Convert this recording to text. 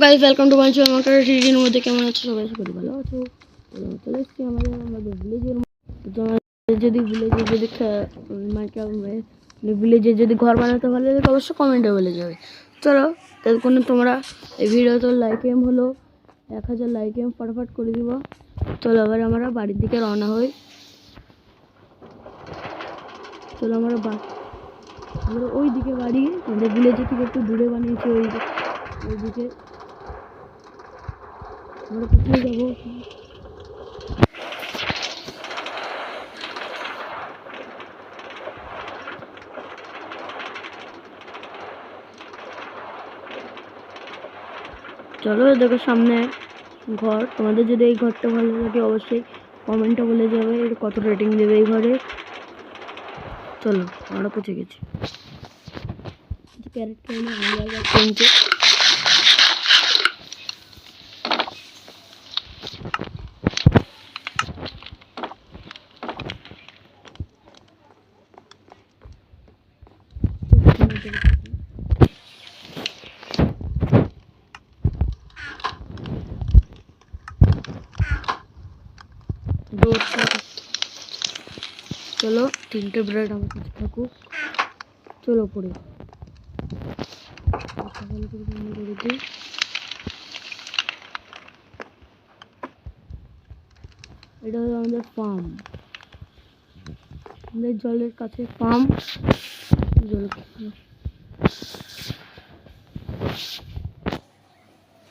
Guys welcome to my channel. আমার reading মধ্যে কেমন আছো সবাই? সবাই ভালো আছো? চলে এসেছি আমাদের ভিলেজের। তোমাদের যদি ভিলেজে যদি ভিলেজে যদি ঘর বানাতে ভালো লাগে অবশ্যই কমেন্টে বলে যাবে। চলো ততক্ষণ তোমরা এই ভিডিও তো লাইক এম হলো 1000 লাইক এম ফটাফট করে দিব। চলো আবার আমরা বাড়ির দিকে রওনা হই। চলো আমরা ওই দিকে বাড়ি আমাদের ভিলেজে থেকে একটু দূরে বানিয়েছি। ওই দিকে আমরা কোথায় যাবো? চলো দেখো সামনে ঘর। তোমাদের যদি এই ঘরটা ভালো লাগে অবশ্যই কমেন্টে বলে যাবে এর কত রেটিং দেবে এই ঘরে। চলো আমরা পৌঁছে গেছি। ক্যারেট কিনতে চলো 3টে ব্রেড আমার কাছে থাকুক। চলো পড়ে এটা হলো আমাদের ফার্ম, আমাদের জলের কাছে ফার্ম।